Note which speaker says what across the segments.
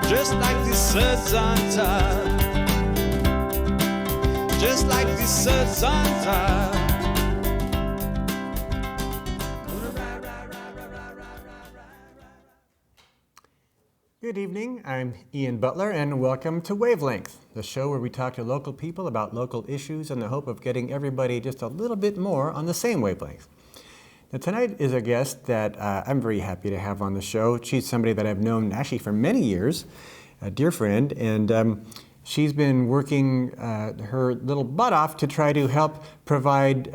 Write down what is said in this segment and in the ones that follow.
Speaker 1: just like the suds on top, just like the suds on top.
Speaker 2: Good evening, I'm Ian Butler, and welcome to Wavelength, the show where we talk to local people about local issues in the hope of getting everybody just a little bit more on the same wavelength. Now, tonight is a guest that I'm very happy to have on the show. She's somebody that I've known actually for many years, a dear friend, and she's been working her little butt off to try to help provide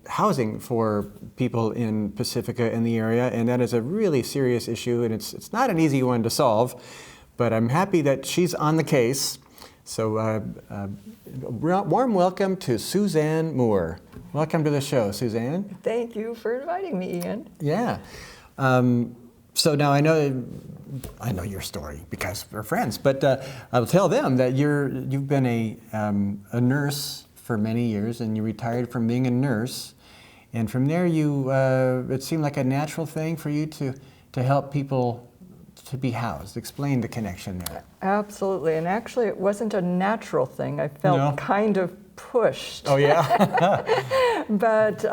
Speaker 2: housing for people in Pacifica in the area, and that is a really serious issue, and it's not an easy one to solve, but I'm happy that she's on the case. So warm welcome to Suzanne Moore. Welcome to the show, Suzanne.
Speaker 3: Thank you for inviting me, Ian.
Speaker 2: Yeah. So now I know your story because we're friends, but I'll tell them that you've been a nurse for many years, and you retired from being a nurse, and from there it seemed like a natural thing for you to help people to be housed. Explain the connection there.
Speaker 3: Absolutely, and actually it wasn't a natural thing. I felt kind of pushed.
Speaker 2: Oh yeah?
Speaker 3: But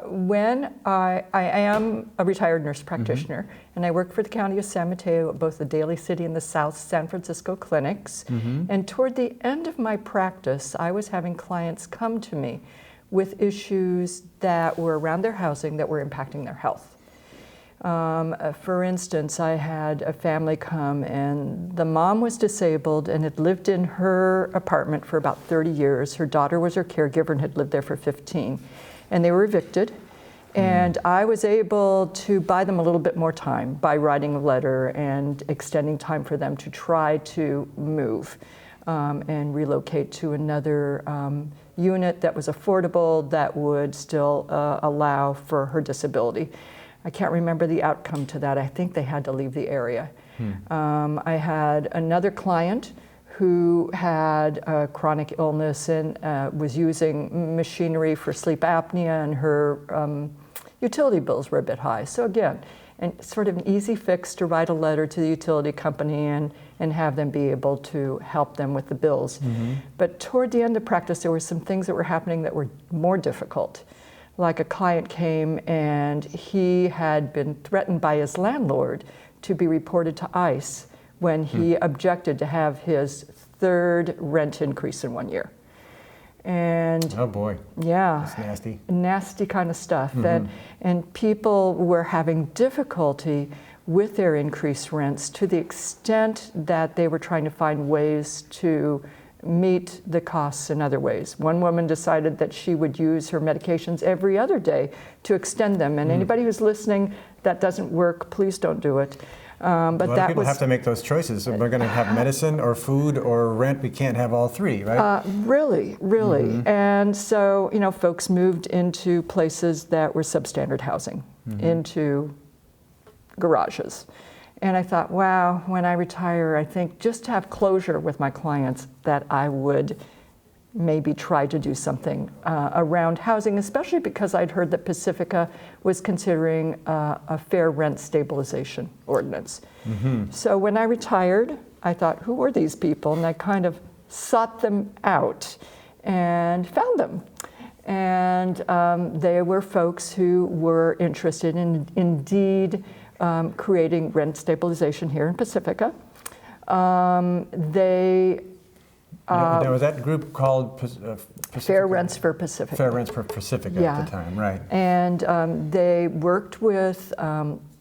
Speaker 3: when I am a retired nurse practitioner, and I work for the County of San Mateo at both the Daly City and the South San Francisco clinics, and toward the end of my practice, I was having clients come to me with issues that were around their housing that were impacting their health. For instance, I had a family come, and the mom was disabled and had lived in her apartment for about 30 years. Her daughter was her caregiver and had lived there for 15. And they were evicted. And I was able to buy them a little bit more time by writing a letter and extending time for them to try to move and relocate to another unit that was affordable, that would still allow for her disability. I can't remember the outcome to that. I think they had to leave the area. I had another client who had a chronic illness and was using machinery for sleep apnea, and her utility bills were a bit high. So again, and sort of an easy fix to write a letter to the utility company and have them be able to help them with the bills. But toward the end of practice, there were some things that were happening that were more difficult. Like a client came and he had been threatened by his landlord to be reported to ICE when he objected to have his third rent increase in 1 year. And
Speaker 2: oh boy,
Speaker 3: yeah,
Speaker 2: that's nasty.
Speaker 3: Nasty kind of stuff. And people were having difficulty with their increased rents to the extent that they were trying to find ways to meet the costs in other ways. One woman decided that she would use her medications every other day to extend them. And anybody who's listening, that doesn't work, please don't do it. But
Speaker 2: a lot
Speaker 3: that
Speaker 2: of people have to make those choices. So we're going to have medicine or food or rent. We can't have all three, right?
Speaker 3: Really. And so, folks moved into places that were substandard housing, into garages. And I thought, wow, when I retire, I think just to have closure with my clients, that I would maybe try to do something around housing, especially because I'd heard that Pacifica was considering a fair rent stabilization ordinance. So when I retired, I thought, who were these people? And I kind of sought them out and found them. And they were folks who were interested in indeed creating rent stabilization here in Pacifica.
Speaker 2: There was that group called Pacifica?
Speaker 3: Fair Rents for Pacifica.
Speaker 2: Fair Rents for Pacifica at the time, right.
Speaker 3: And they worked with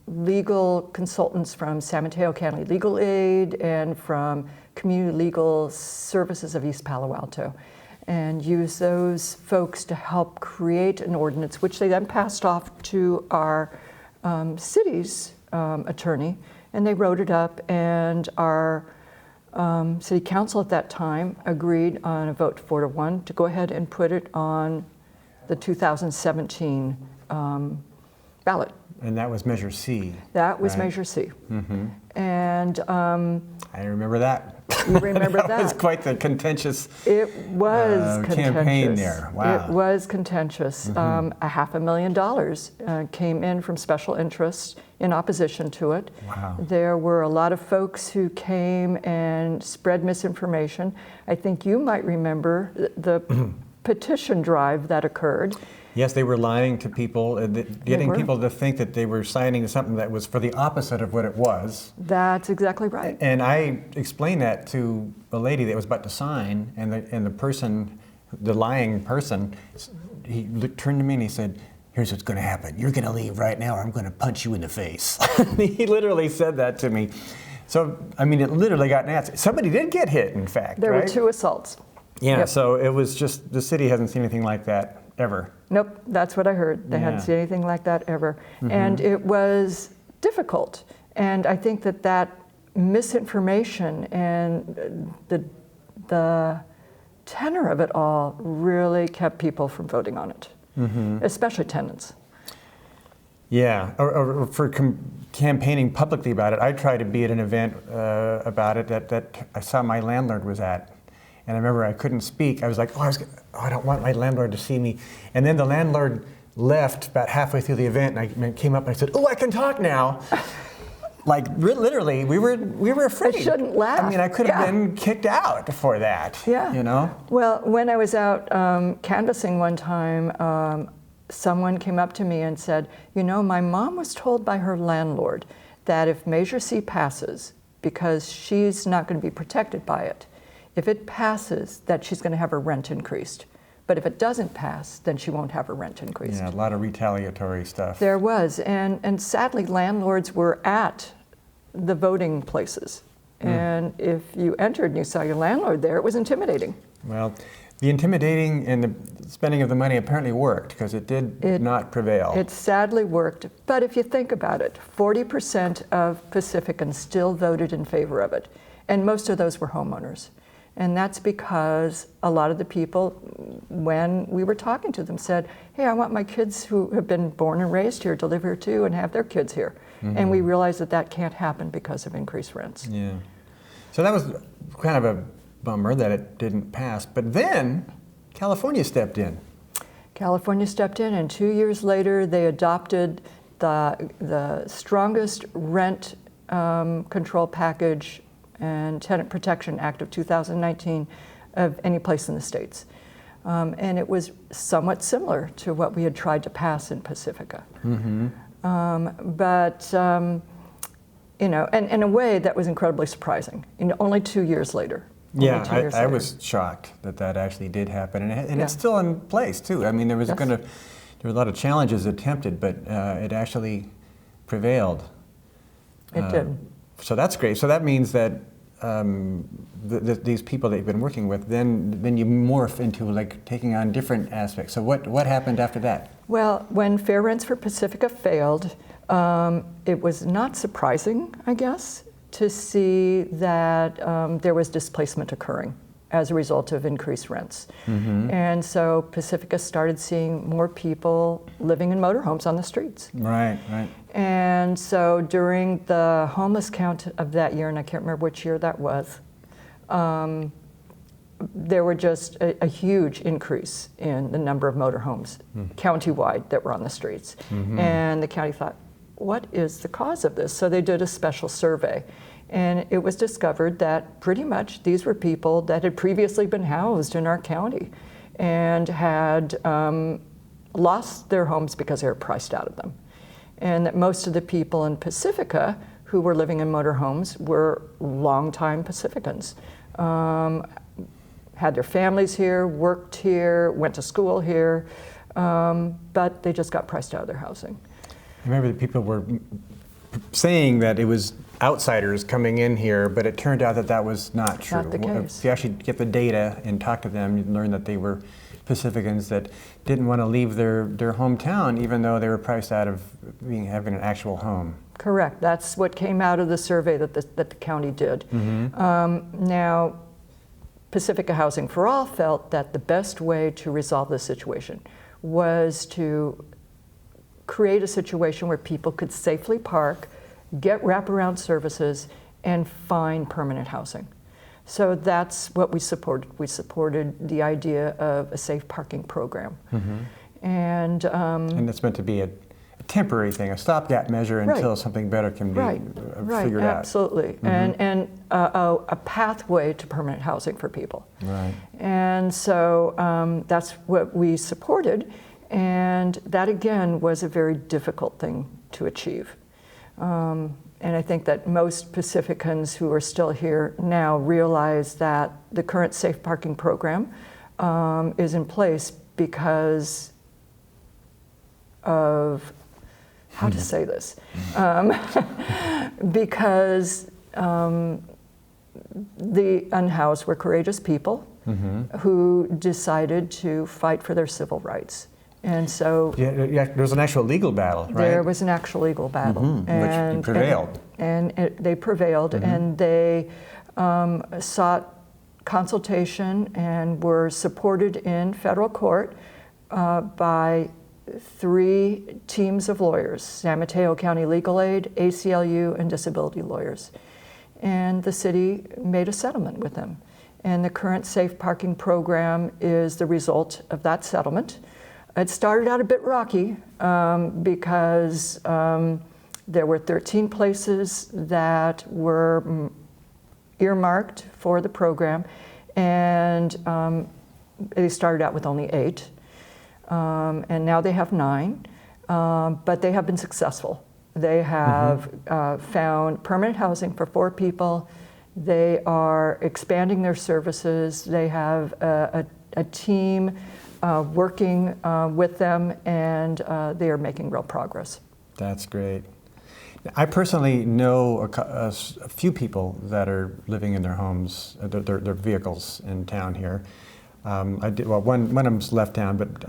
Speaker 3: legal consultants from San Mateo County Legal Aid and from Community Legal Services of East Palo Alto, and used those folks to help create an ordinance, which they then passed off to our city's attorney, and they wrote it up, and our city council at that time agreed on a vote 4-1 to go ahead and put it on the 2017 ballot.
Speaker 2: And that was Measure C.
Speaker 3: That was
Speaker 2: right?
Speaker 3: Measure C. And And
Speaker 2: I remember that.
Speaker 3: you remember
Speaker 2: that was quite the contentious
Speaker 3: It was contentious.
Speaker 2: campaign there. Wow.
Speaker 3: It was contentious. $500,000 came in from special interests in opposition to it.
Speaker 2: Wow.
Speaker 3: There were a lot of folks who came and spread misinformation. I think you might remember the petition drive that occurred.
Speaker 2: Yes, they were lying to people, getting people to think that they were signing something that was for the opposite of what it was.
Speaker 3: That's exactly right.
Speaker 2: And I explained that to a lady that was about to sign, and the person, the lying person, he turned to me and he said, "Here's what's going to happen. You're going to leave right now, or I'm going to punch you in the face." He literally said that to me. So, I mean, it literally got nasty. Somebody did get hit, in fact,
Speaker 3: There
Speaker 2: right?
Speaker 3: were 2 assaults.
Speaker 2: Yeah,
Speaker 3: Yep.
Speaker 2: so it was just, the city hasn't seen anything like that ever.
Speaker 3: Nope, that's what I heard. They hadn't seen anything like that ever. And it was difficult. And I think that misinformation and the tenor of it all really kept people from voting on it, especially tenants.
Speaker 2: Yeah, or for campaigning publicly about it. I tried to be at an event about it that I saw my landlord was at. And I remember I couldn't speak. I was like, I don't want my landlord to see me. And then the landlord left about halfway through the event, and I came up and I said, "Oh, I can talk now." Like literally, we were afraid.
Speaker 3: I shouldn't laugh.
Speaker 2: I mean, I could have been kicked out for that.
Speaker 3: Yeah.
Speaker 2: You know.
Speaker 3: Well, when I was out canvassing one time, someone came up to me and said, "You know, my mom was told by her landlord that if Measure C passes, because she's not going to be protected by it, if it passes, that she's going to have her rent increased. But if it doesn't pass, then she won't have her rent increased."
Speaker 2: Yeah, a lot of retaliatory stuff.
Speaker 3: There was, and sadly, landlords were at the voting places. And if you entered and you saw your landlord there, it was intimidating.
Speaker 2: Well, the intimidating and the spending of the money apparently worked, because it did not prevail.
Speaker 3: It sadly worked. But if you think about it, 40% of Pacificans still voted in favor of it. And most of those were homeowners. And that's because a lot of the people, when we were talking to them, said, "Hey, I want my kids who have been born and raised here to live here too and have their kids here." And we realized that can't happen because of increased rents.
Speaker 2: Yeah. So that was kind of a bummer that it didn't pass. But then California stepped in.
Speaker 3: California stepped in, and 2 years later, they adopted the strongest rent control package and Tenant Protection Act of 2019 of any place in the States. And it was somewhat similar to what we had tried to pass in Pacifica. But in a way that was incredibly surprising, only 2 years later.
Speaker 2: Yeah, I was shocked that actually did happen. And it's still in place, too. I mean, there were a lot of challenges attempted, but it actually prevailed.
Speaker 3: It did.
Speaker 2: So that's great. So that means that these people that you've been working with, then you morph into like taking on different aspects. So what happened after that?
Speaker 3: Well, when Fair Rents for Pacifica failed, it was not surprising, I guess, to see that there was displacement occurring as a result of increased rents. And so Pacifica started seeing more people living in motorhomes on the streets.
Speaker 2: Right.
Speaker 3: And so during the homeless count of that year, and I can't remember which year that was, there were just a huge increase in the number of motorhomes countywide that were on the streets. And the county thought, what is the cause of this? So they did a special survey. And it was discovered that pretty much these were people that had previously been housed in our county and had lost their homes because they were priced out of them. And that most of the people in Pacifica who were living in motorhomes were longtime Pacificans. Had their families here, worked here, went to school here, but they just got priced out of their housing.
Speaker 2: I remember that people were saying that it was outsiders coming in here, but it turned out that was not true.
Speaker 3: Not the case.
Speaker 2: If you actually get the data and talk to them, you'd learn that they were Pacificans that didn't want to leave their hometown, even though they were priced out of having an actual home.
Speaker 3: Correct. That's what came out of the survey that the county did. Now, Pacifica Housing for All felt that the best way to resolve this situation was to create a situation where people could safely park, get wraparound services, and find permanent housing. So that's what we supported. We supported the idea of a safe parking program. And
Speaker 2: it's meant to be a temporary thing, a stopgap measure until something better can be figured out.
Speaker 3: Absolutely. And a pathway to permanent housing for people.
Speaker 2: Right.
Speaker 3: And so that's what we supported. And that, again, was a very difficult thing to achieve. And I think that most Pacificans who are still here now realize that the current safe parking program is in place because of, how to say this, because the unhoused were courageous people who decided to fight for their civil rights. And so
Speaker 2: there was an actual legal battle, right?
Speaker 3: There was an actual legal battle.
Speaker 2: Which prevailed.
Speaker 3: They prevailed, and they sought consultation and were supported in federal court by 3 teams of lawyers: San Mateo County Legal Aid, ACLU, and disability lawyers. And the city made a settlement with them. And the current safe parking program is the result of that settlement. It started out a bit rocky because there were 13 places that were earmarked for the program, and they started out with only 8. And now they have 9, but they have been successful. They have found permanent housing for 4 people. They are expanding their services. They have a team working with them, and they are making real progress.
Speaker 2: That's great. I personally know a few people that are living in their homes, their vehicles in town here. One of them's left town, but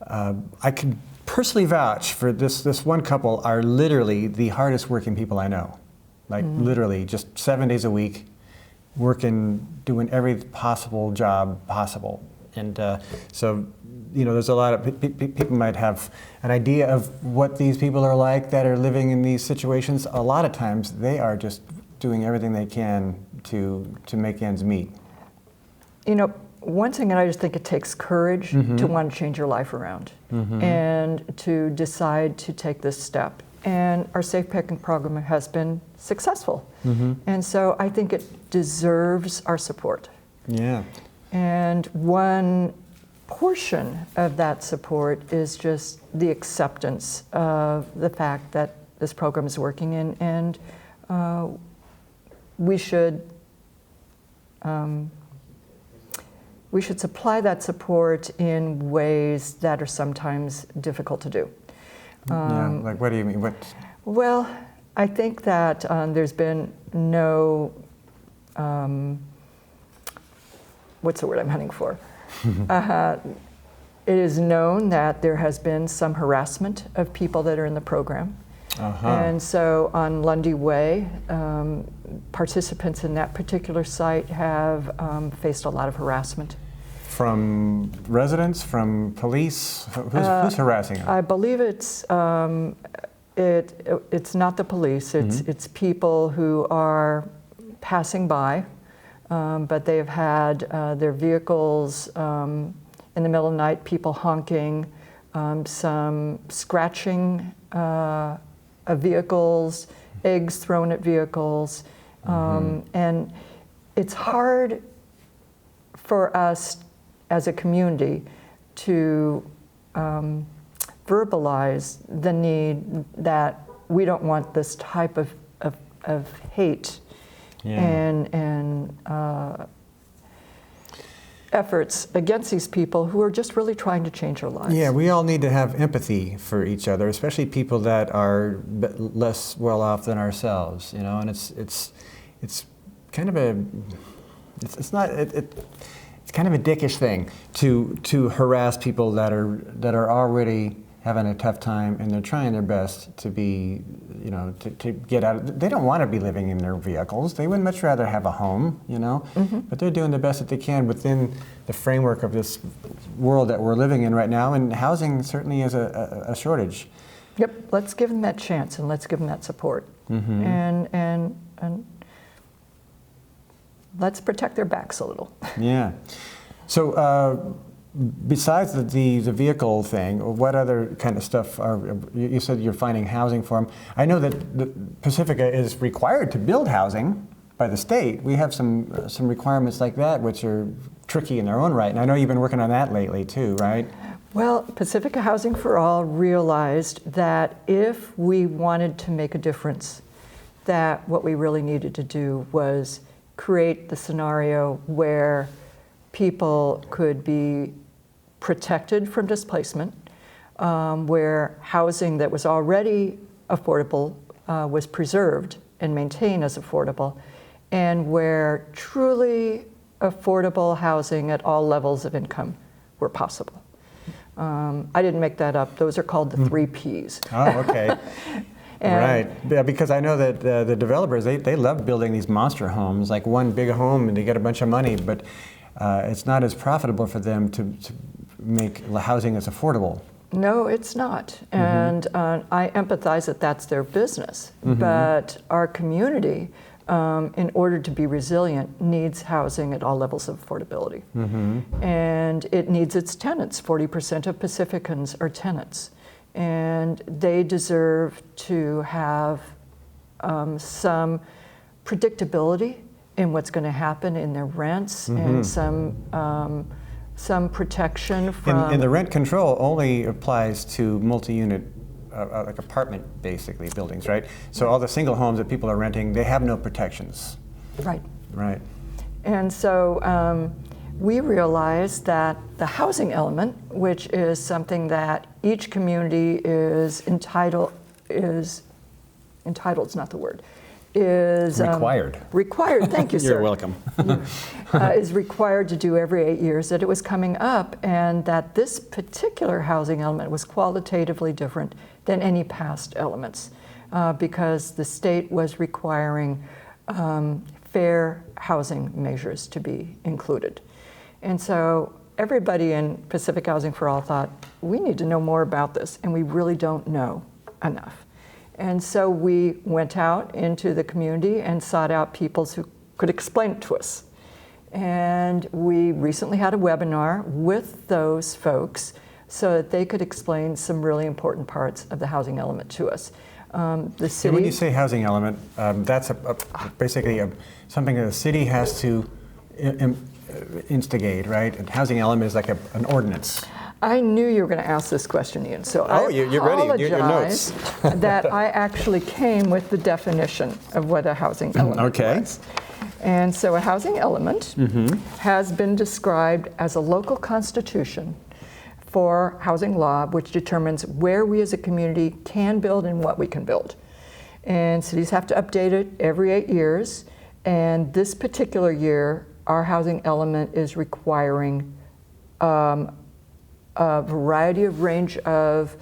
Speaker 2: I can personally vouch for this one couple are literally the hardest working people I know. Like literally just 7 days a week, working, doing every possible job possible. And so, there's a lot of people might have an idea of what these people are like that are living in these situations. A lot of times they are just doing everything they can to make ends meet.
Speaker 3: One thing, and I just think it takes courage to want to change your life around and to decide to take this step. And our safe parking program has been successful. And so I think it deserves our support.
Speaker 2: Yeah.
Speaker 3: And one portion of that support is just the acceptance of the fact that this program is working, and we should supply that support in ways that are sometimes difficult to do.
Speaker 2: Like what do you mean?
Speaker 3: Well, I think that there's been no, what's the word I'm hunting for? It is known that there has been some harassment of people that are in the program. And so on Lundy Way, participants in that particular site have faced a lot of harassment.
Speaker 2: From residents, from police? Who's harassing them?
Speaker 3: I believe it's not the police. It's people who are passing by, but they've had their vehicles in the middle of the night, people honking, some scratching of vehicles, eggs thrown at vehicles, and it's hard for us as a community to verbalize the need that we don't want this type of hate and efforts against these people who are just really trying to change their lives.
Speaker 2: Yeah, we all need to have empathy for each other, especially people that are less well off than ourselves. And it's kind of it's kind of a dickish thing to harass people that are already having a tough time, and they're trying their best to be, to get out. They don't want to be living in their vehicles. They would much rather have a home, but they're doing the best that they can within the framework of this world that we're living in right now, and housing certainly is a shortage.
Speaker 3: Yep, let's give them that chance, and let's give them that support. And let's protect their backs a little.
Speaker 2: Yeah. So besides the vehicle thing, what other kind of stuff you said you're finding housing for them? I know that Pacifica is required to build housing by the state. We have some requirements like that, which are tricky in their own right. And I know you've been working on that lately too, right?
Speaker 3: Well, Pacifica Housing for All realized that if we wanted to make a difference, that what we really needed to do was create the scenario where people could be protected from displacement, where housing that was already affordable was preserved and maintained as affordable, and where truly affordable housing at all levels of income were possible. I didn't make that up. Those are called the 3 Ps.
Speaker 2: Oh, okay. Right. Yeah, because I know that the developers, they love building these monster homes, like one big home and they get a bunch of money, but it's not as profitable for them to make housing as affordable.
Speaker 3: No, it's not. And I empathize that that's their business. But our community, in order to be resilient, needs housing at all levels of affordability. And it needs its tenants. 40% of Pacificans are tenants. And they deserve to have some predictability in what's going to happen in their rents and some protection from...
Speaker 2: And the rent control only applies to multi-unit like apartment, basically, buildings, right? So all the single homes that people are renting, they have no protections.
Speaker 3: Right.
Speaker 2: Right.
Speaker 3: And so we realized that the housing element, which is something that each community is entitled, is not the word, is...
Speaker 2: Required.
Speaker 3: Required, thank you, sir.
Speaker 2: You're welcome.
Speaker 3: Is required to do every 8 years, that it was coming up, and that this particular housing element was qualitatively different than any past elements, because the state was requiring fair housing measures to be included. And so everybody in Pacific Housing for All thought, we need to know more about this, and we really don't know enough. And so we went out into the community and sought out people who could explain it to us. And we recently had a webinar with those folks so that they could explain some really important parts of the housing element to us. The city.
Speaker 2: And when you say housing element, that's basically something that the city has to instigate, right? And housing element is like an ordinance.
Speaker 3: I knew you were going to ask this question, Ian, so
Speaker 2: you're ready. Your notes.
Speaker 3: that I actually came with the definition of what a housing element was. And so a housing element has been described as a local constitution for housing law, which determines where we as a community can build and what we can build. And cities have to update it every 8 years. And this particular year, our housing element is requiring a variety of range of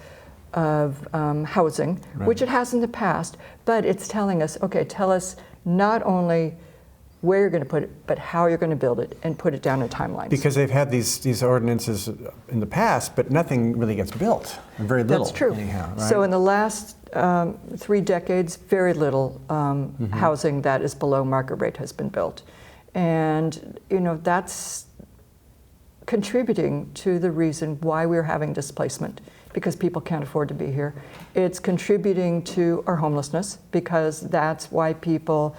Speaker 3: housing, which it has in the past, but it's telling us, okay, tell us not only where you're going to put it, but how you're going to build it and put it down in timelines.
Speaker 2: Because they've had these ordinances in the past, but nothing really gets built, very little.
Speaker 3: That's true.
Speaker 2: Anyhow, right?
Speaker 3: So in the last 3 decades, very little housing that is below market rate has been built. And, that's contributing to the reason why we're having displacement, because people can't afford to be here. It's contributing to our homelessness, because that's why people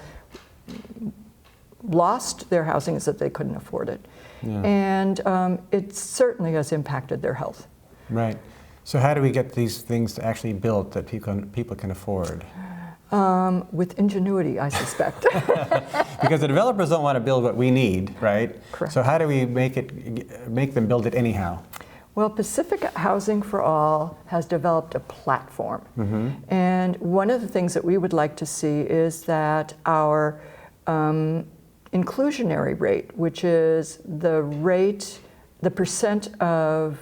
Speaker 3: lost their housing, is that they couldn't afford it. Yeah. And it certainly has impacted their health.
Speaker 2: Right. So how do we get these things actually built that people can afford?
Speaker 3: With ingenuity, I suspect.
Speaker 2: Because the developers don't want to build what we need, right?
Speaker 3: Correct.
Speaker 2: So how do we make them build it anyhow?
Speaker 3: Well, Pacifica Housing for All has developed a platform. And one of the things that we would like to see is that our inclusionary rate, which is the percent of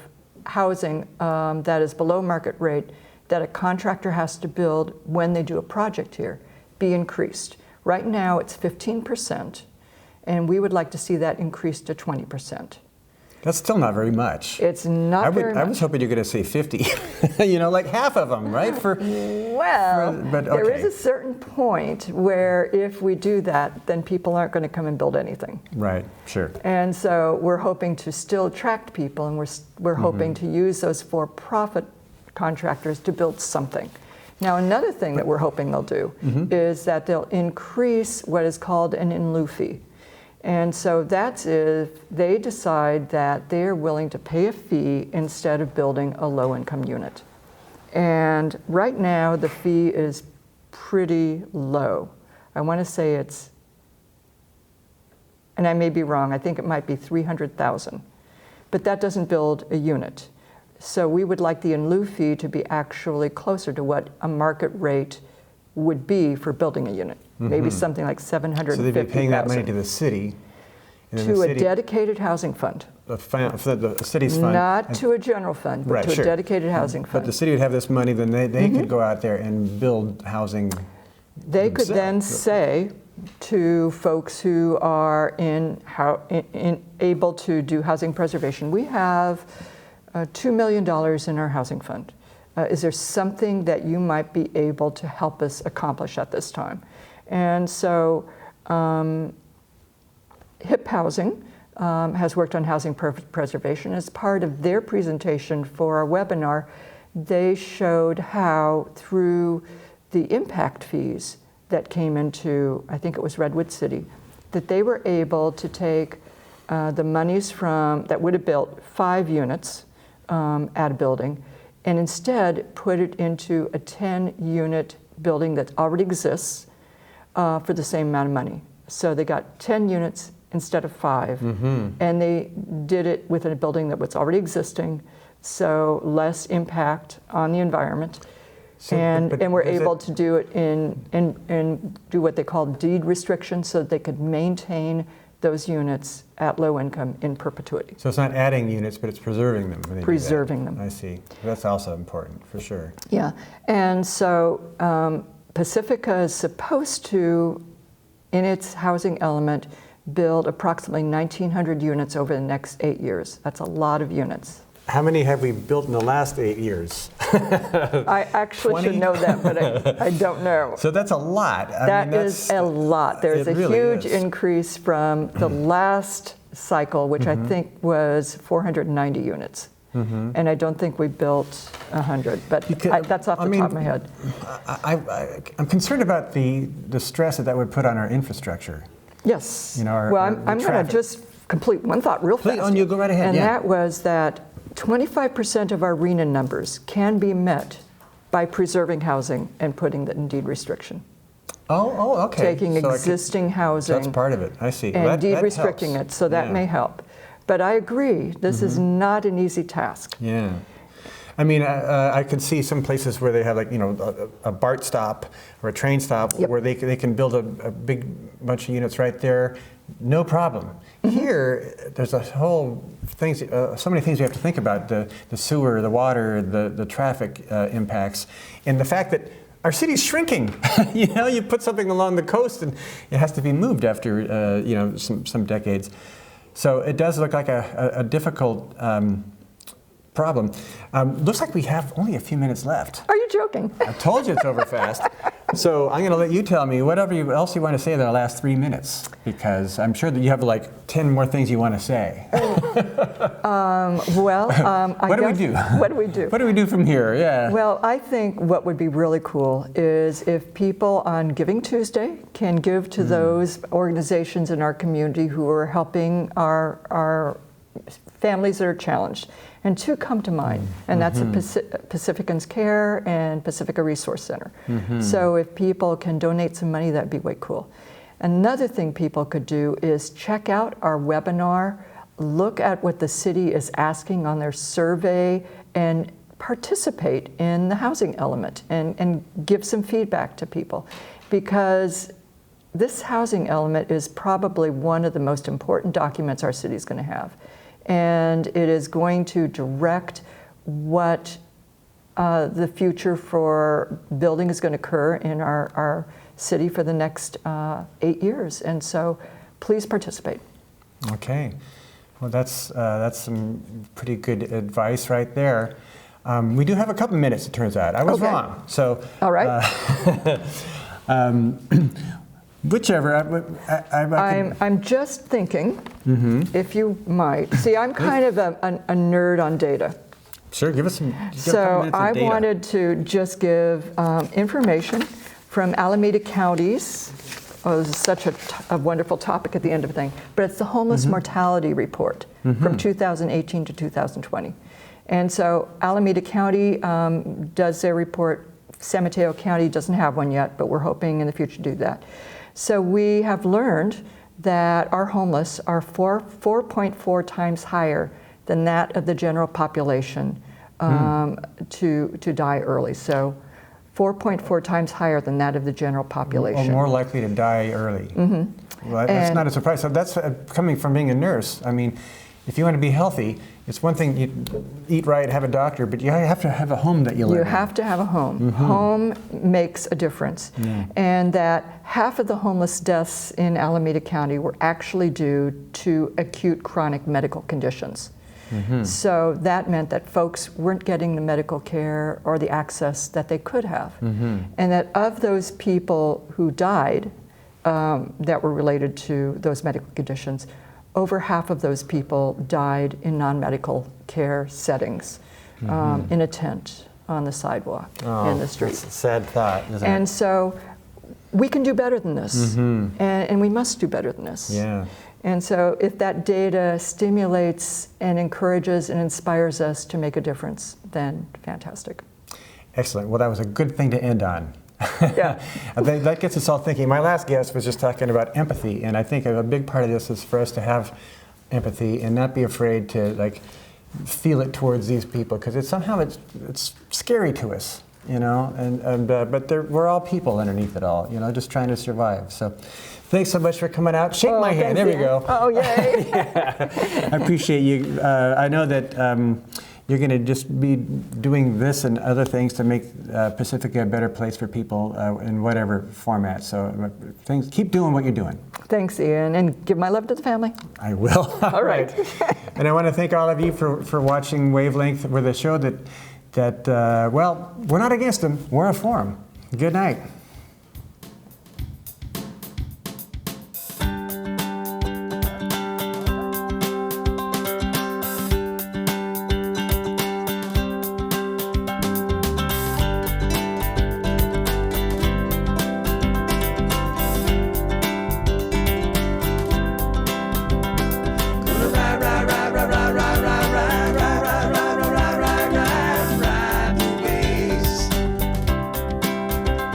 Speaker 3: housing that is below market rate that a contractor has to build when they do a project here, be increased. Right now it's 15%, and we would like to see that increased to 20%.
Speaker 2: That's still not very much.
Speaker 3: It's not very much.
Speaker 2: I was hoping you were going to say 50. Like half of them, right? But
Speaker 3: There
Speaker 2: okay.
Speaker 3: is a certain point where if we do that, then people aren't going to come and build anything.
Speaker 2: Right, sure.
Speaker 3: And so we're hoping to still attract people, and we're hoping to use those for-profit contractors to build something. Now, another thing that we're hoping they'll do is that they'll increase what is called an in lieu fee. And so that's if they decide that they're willing to pay a fee instead of building a low-income unit. And right now, the fee is pretty low. I want to say it's, and I may be wrong, I think it might be $300,000. But that doesn't build a unit. So we would like the in lieu fee to be actually closer to what a market rate would be for building a unit. Maybe something like $750,000.
Speaker 2: So they'd be paying that money to the city.
Speaker 3: To a dedicated housing fund.
Speaker 2: The city's fund.
Speaker 3: Not to a general fund, but to a dedicated housing fund.
Speaker 2: But the city would have this money, then they could go out there and build housing.
Speaker 3: They could then say to folks who are able to do housing preservation, we have $2 million in our housing fund. Is there something that you might be able to help us accomplish at this time? And so HIP Housing has worked on housing preservation. As part of their presentation for our webinar, they showed how through the impact fees that came into, I think it was Redwood City, that they were able to take the monies from, that would have built 5 units at a building, and instead put it into a 10-unit building that already exists for the same amount of money. So they got 10 units instead of 5, and they did it with a building that was already existing, so less impact on the environment.
Speaker 2: So,
Speaker 3: and we're able to do it in do what they call deed restriction, so that they could maintain those units at low income in perpetuity.
Speaker 2: So it's not adding units, but it's preserving them.
Speaker 3: Preserving them.
Speaker 2: I see. That's also important, for sure.
Speaker 3: Yeah, and so Pacifica is supposed to, in its housing element, build approximately 1,900 units over the next 8 years. That's a lot of units.
Speaker 2: How many have we built in the last 8 years?
Speaker 3: I actually
Speaker 2: 20?
Speaker 3: should know that, but I don't know.
Speaker 2: So that's a lot.
Speaker 3: That is a lot. There's a huge increase from the last cycle, which I think was 490 units. And I don't think we built 100, but that's off the top of my head.
Speaker 2: I'm concerned about the stress that would put on our infrastructure.
Speaker 3: Yes.
Speaker 2: I'm
Speaker 3: going to just complete one thought real fast.
Speaker 2: Oh, you go right ahead.
Speaker 3: And that was that 25% of our RENA numbers can be met by preserving housing and putting it in deed restriction.
Speaker 2: Oh, okay.
Speaker 3: Taking existing housing.
Speaker 2: That's part of it. I see.
Speaker 3: And deed restricting it, so that may help. But I agree, this is not an easy task.
Speaker 2: Yeah. I mean, I could see some places where they have a BART stop or a train stop where they can build a big bunch of units right there, no problem. Here, there's a whole things, so many things we have to think about: the sewer, the water, the traffic impacts, and the fact that our city's shrinking. You put something along the coast and it has to be moved after some decades. So it does look like a difficult problem. Looks like we have only a few minutes left.
Speaker 3: Are you joking?
Speaker 2: I told you it's over fast. So I'm going to let you tell me whatever else you want to say in the last 3 minutes, because I'm sure that you have like 10 more things you want to say. What do we do?
Speaker 3: What do we do?
Speaker 2: What do we do from here? Yeah.
Speaker 3: Well, I think what would be really cool is if people on Giving Tuesday can give to those organizations in our community who are helping our families that are challenged. And 2 come to mind, and that's Pacificans Care and Pacifica Resource Center. So if people can donate some money, that'd be way cool. Another thing people could do is check out our webinar, look at what the city is asking on their survey, and participate in the housing element and give some feedback to people. Because this housing element is probably one of the most important documents our city is going to have. And it is going to direct what the future for building is going to occur in our city for the next 8 years. And so please participate.
Speaker 2: Okay. Well, that's some pretty good advice right there. We do have a couple minutes, it turns out. I was
Speaker 3: Okay.
Speaker 2: wrong. So,
Speaker 3: All right.
Speaker 2: whichever.
Speaker 3: I'm just thinking,
Speaker 2: Mm-hmm.
Speaker 3: if you might. See, I'm kind of a nerd on data.
Speaker 2: Sure, give us some. Give a couple
Speaker 3: So
Speaker 2: minutes of
Speaker 3: I
Speaker 2: data.
Speaker 3: wanted to just give information from Alameda counties. Oh, this is such a wonderful topic at the end of the thing. But it's the homeless
Speaker 2: Mm-hmm.
Speaker 3: mortality report from 2018 to 2020. And so Alameda County does their report. San Mateo County doesn't have one yet, but we're hoping in the future to do that. So we have learned that our homeless are 4.4 times higher than that of the general population to die early. So 4.4 times higher than that of the general population.
Speaker 2: Or more likely to die early. Mm-hmm. Well, that's
Speaker 3: And-
Speaker 2: not a surprise. So that's coming from being a nurse. I mean, if you want to be healthy, it's one thing you eat right, have a doctor, but you have to have a home that you live
Speaker 3: You
Speaker 2: in.
Speaker 3: have to have a home. Home makes a difference. And that half of the homeless deaths in Alameda County were actually due to acute chronic medical conditions. So that meant that folks weren't getting the medical care or the access that they could have. And that of those people who died that were related to those medical conditions, over half of those people died in non-medical care settings, in a tent, on the sidewalk, in the street.
Speaker 2: That's a sad thought, isn't it?
Speaker 3: And so we can do better than this, and we must do better than this.
Speaker 2: Yeah.
Speaker 3: And so if that data stimulates and encourages and inspires us to make a difference, then fantastic.
Speaker 2: Excellent. Well, that was a good thing to end on.
Speaker 3: Yeah.
Speaker 2: That gets us all thinking. My last guest was just talking about empathy, and I think a big part of this is for us to have empathy and not be afraid to feel it towards these people, because it's scary to us, but we're all people underneath it all, just trying to survive. So thanks so much for coming out. Shake my hand. There we go.
Speaker 3: Oh, yay.
Speaker 2: Yeah. I appreciate you. I know that you're going to just be doing this and other things to make Pacifica a better place for people in whatever format. So keep doing what you're doing.
Speaker 3: Thanks, Ian, and give my love to the family.
Speaker 2: I will.
Speaker 3: All right.
Speaker 2: And I want to thank all of you for watching Wavelength. We're the show that we're not against them. We're for them. Good night.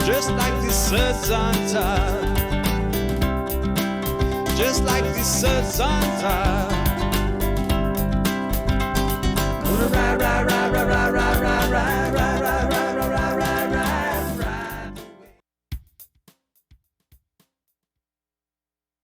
Speaker 1: Just like the suds on top. Just like the suds on top. Gonna ride, ride, ride, ride, ride, ride, ride.